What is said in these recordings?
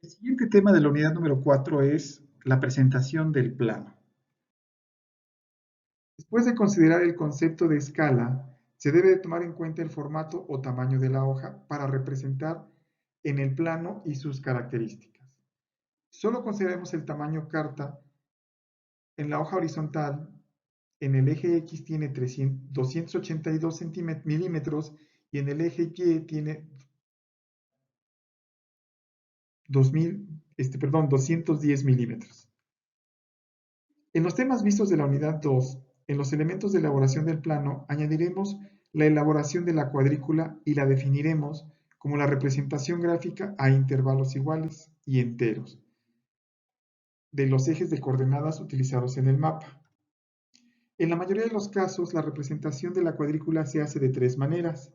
El siguiente tema de la unidad número 4 es la presentación del plano. Después de considerar el concepto de escala, se debe de tomar en cuenta el formato o tamaño de la hoja para representar en el plano y sus características. Solo consideremos el tamaño carta. En la hoja horizontal, en el eje X tiene 282 milímetros y en el eje Y tiene 210 milímetros. En los temas vistos de la unidad 2, en los elementos de elaboración del plano, añadiremos la elaboración de la cuadrícula y la definiremos como la representación gráfica a intervalos iguales y enteros de los ejes de coordenadas utilizados en el mapa. En la mayoría de los casos, la representación de la cuadrícula se hace de tres maneras.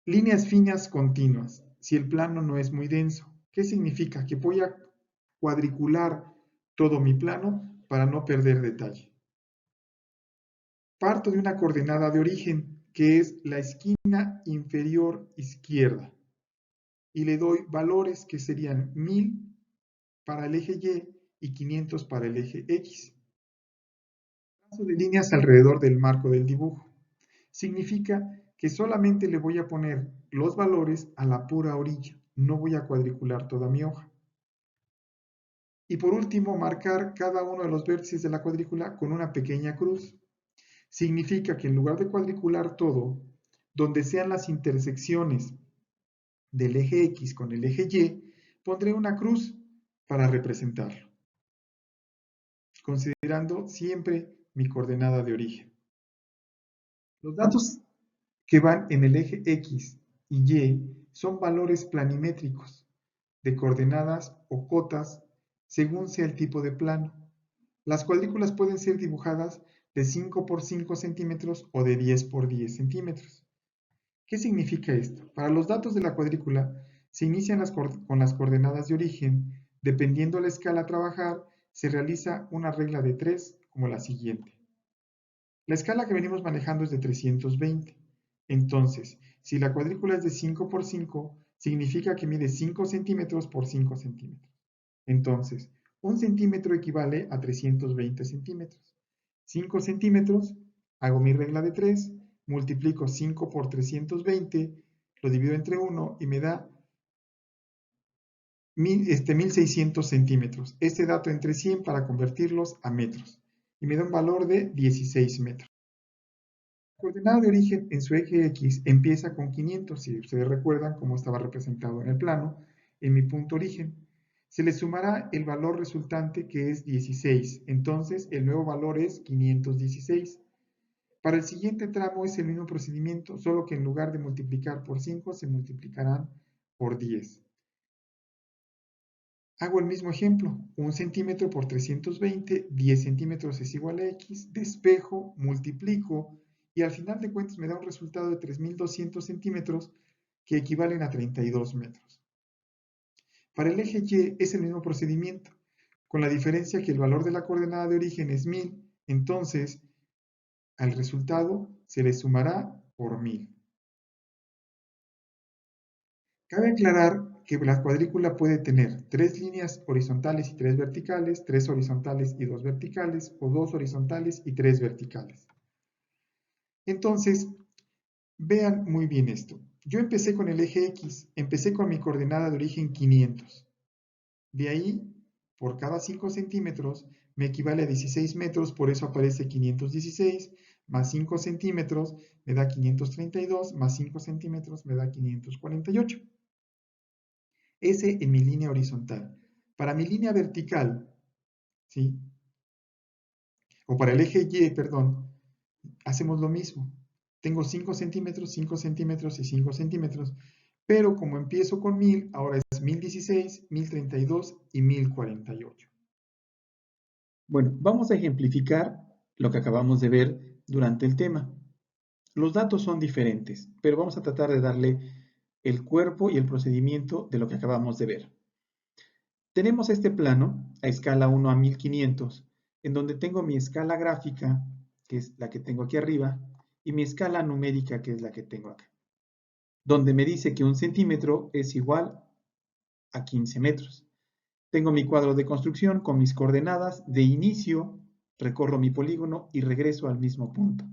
Líneas finas continuas, si el plano no es muy denso. ¿Qué significa? Que voy a cuadricular todo mi plano para no perder detalle. Parto de una coordenada de origen, que es la esquina inferior izquierda, y le doy valores que serían 1000 para el eje Y 500 para el eje X. Trazo de líneas alrededor del marco del dibujo. Significa que solamente le voy a poner los valores a la pura orilla, no voy a cuadricular toda mi hoja. Y por último, marcar cada uno de los vértices de la cuadrícula con una pequeña cruz. Significa que en lugar de cuadricular todo, donde sean las intersecciones del eje X con el eje Y, pondré una cruz para representarlo, considerando siempre mi coordenada de origen. Los datos que van en el eje X y Y son valores planimétricos de coordenadas o cotas según sea el tipo de plano. Las cuadrículas pueden ser dibujadas de 5 por 5 centímetros o de 10 por 10 centímetros. ¿Qué significa esto? Para los datos de la cuadrícula se inician con las coordenadas de origen. Dependiendo la escala a trabajar, se realiza una regla de 3 como la siguiente. La escala que venimos manejando es de 320. Entonces, si la cuadrícula es de 5 por 5, significa que mide 5 centímetros por 5 centímetros. Entonces, 1 centímetro equivale a 320 centímetros. 5 centímetros, hago mi regla de 3, multiplico 5 por 320, lo divido entre 1 y me da 1600 centímetros. Este dato entre 100 para convertirlos a metros. Y me da un valor de 16 metros. La coordenada de origen en su eje X empieza con 500, si ustedes recuerdan cómo estaba representado en el plano, en mi punto origen. Se le sumará el valor resultante que es 16, entonces el nuevo valor es 516. Para el siguiente tramo es el mismo procedimiento, solo que en lugar de multiplicar por 5 se multiplicarán por 10. Hago el mismo ejemplo, 1 centímetro por 320, 10 centímetros es igual a X, despejo, multiplico y al final de cuentas me da un resultado de 3200 centímetros que equivalen a 32 metros. Para el eje Y es el mismo procedimiento, con la diferencia que el valor de la coordenada de origen es 1000, entonces al resultado se le sumará por 1000. Cabe aclarar que la cuadrícula puede tener 3 líneas horizontales y 3 verticales, 3 horizontales y 2 verticales, o 2 horizontales y 3 verticales. Entonces, vean muy bien esto. Yo empecé con el eje X, empecé con mi coordenada de origen 500. De ahí, por cada 5 centímetros, me equivale a 16 metros, por eso aparece 516, más 5 centímetros me da 532, más 5 centímetros me da 548. Ese en mi línea horizontal. Para mi línea vertical, ¿sí? O para el eje Y, perdón, hacemos lo mismo. Tengo 5 centímetros, 5 centímetros y 5 centímetros, pero como empiezo con 1000, ahora es 1016, 1032 y 1048. Bueno, vamos a ejemplificar lo que acabamos de ver durante el tema. Los datos son diferentes, pero vamos a tratar de darle el cuerpo y el procedimiento de lo que acabamos de ver. Tenemos este plano a escala 1 a 1500, en donde tengo mi escala gráfica, que es la que tengo aquí arriba, y mi escala numérica, que es la que tengo acá, donde me dice que 1 centímetro es igual a 15 metros. Tengo mi cuadro de construcción con mis coordenadas de inicio, recorro mi polígono y regreso al mismo punto.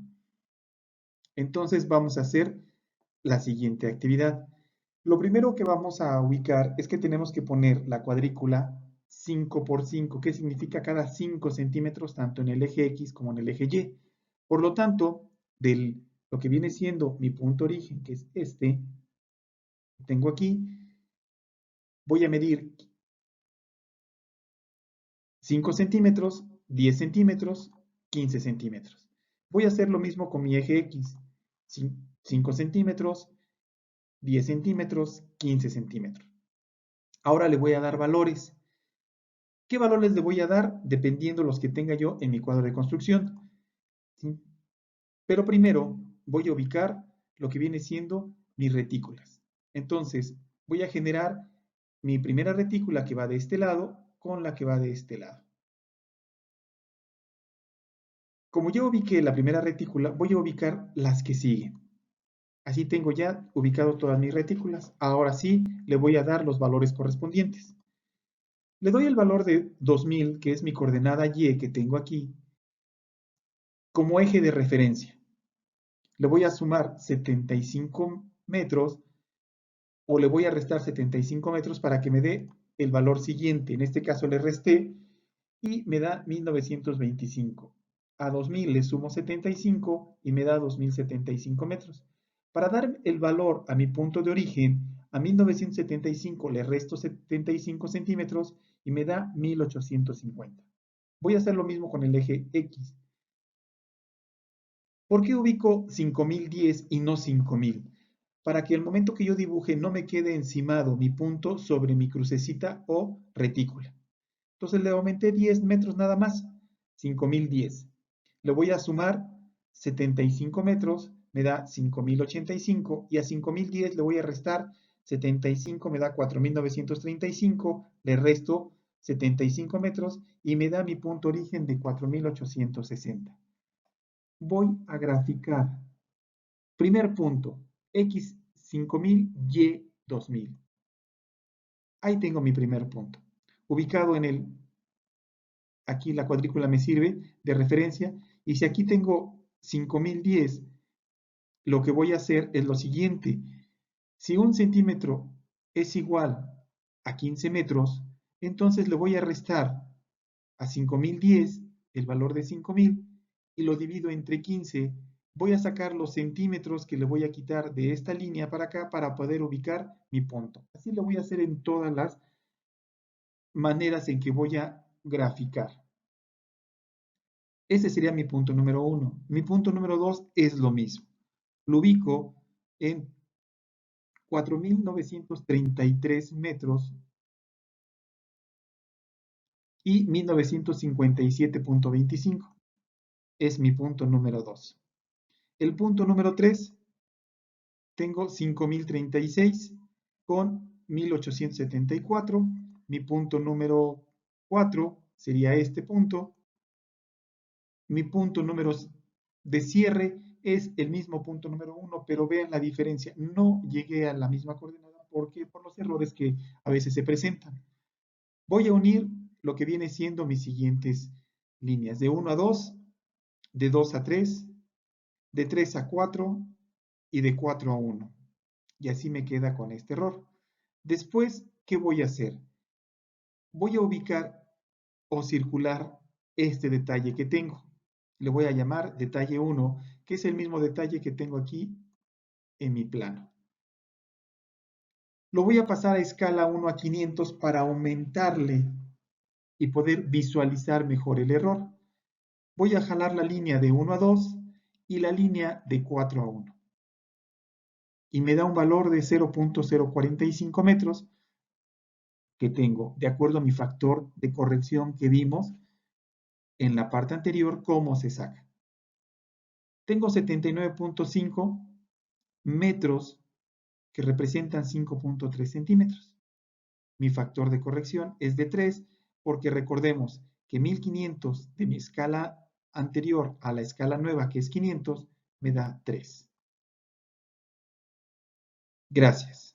Entonces vamos a hacer la siguiente actividad. Lo primero que vamos a ubicar es que tenemos que poner la cuadrícula 5 por 5, que significa cada 5 centímetros, tanto en el eje X como en el eje Y. Por lo tanto, lo que viene siendo mi punto origen, que es este, tengo aquí, voy a medir 5 centímetros, 10 centímetros, 15 centímetros. Voy a hacer lo mismo con mi eje X. 5 centímetros, 10 centímetros, 15 centímetros. Ahora le voy a dar valores. ¿Qué valores le voy a dar? Dependiendo los que tenga yo en mi cuadro de construcción. ¿Sí? Pero primero voy a ubicar lo que viene siendo mis retículas. Entonces, voy a generar mi primera retícula que va de este lado con la que va de este lado. Como ya ubiqué la primera retícula, voy a ubicar las que siguen. Así tengo ya ubicado todas mis retículas. Ahora sí, le voy a dar los valores correspondientes. Le doy el valor de 2000, que es mi coordenada Y que tengo aquí, como eje de referencia. Le voy a sumar 75 metros o le voy a restar 75 metros para que me dé el valor siguiente. En este caso le resté y me da 1925. A 2000 le sumo 75 y me da 2075 metros. Para dar el valor a mi punto de origen, a 1975 le resto 75 centímetros y me da 1850. Voy a hacer lo mismo con el eje X. ¿Por qué ubico 5010 y no 5000? Para que el momento que yo dibuje no me quede encimado mi punto sobre mi crucecita o retícula. Entonces le aumenté 10 metros nada más, 5010. Le voy a sumar 75 metros, me da 5085 y a 5010 le voy a restar 75, me da 4935, le resto 75 metros y me da mi punto origen de 4860. Voy a graficar. Primer punto, X 5000, Y 2000. Ahí tengo mi primer punto. Ubicado aquí la cuadrícula me sirve de referencia. Y si aquí tengo 5010, lo que voy a hacer es lo siguiente. Si 1 centímetro es igual a 15 metros, entonces le voy a restar a 5010 el valor de 5000 y lo divido entre 15. Voy a sacar los centímetros que le voy a quitar de esta línea para acá para poder ubicar mi punto. Así lo voy a hacer en todas las maneras en que voy a graficar. Ese sería mi punto número 1. Mi punto número 2 es lo mismo. Lo ubico en 4933 metros y 1957.25. Es mi punto número 2. El punto número 3, tengo 5036 con 1874. Mi punto número 4 sería este punto. Mi punto número de cierre es el mismo punto número 1, pero vean la diferencia. No llegué a la misma coordenada porque por los errores que a veces se presentan. Voy a unir lo que viene siendo mis siguientes líneas. De 1 a 2, de 2 a 3, de 3 a 4 y de 4 a 1. Y así me queda con este error. Después, ¿qué voy a hacer? Voy a ubicar o circular este detalle que tengo. Le voy a llamar detalle 1, que es el mismo detalle que tengo aquí en mi plano. Lo voy a pasar a escala 1 a 500 para aumentarle y poder visualizar mejor el error. Voy a jalar la línea de 1 a 2 y la línea de 4 a 1. Y me da un valor de 0.045 metros que tengo, de acuerdo a mi factor de corrección que vimos en la parte anterior, cómo se saca. Tengo 79.5 metros que representan 5.3 centímetros. Mi factor de corrección es de 3 porque recordemos que 1500 de mi escala anterior a la escala nueva que es 500 me da 3. Gracias.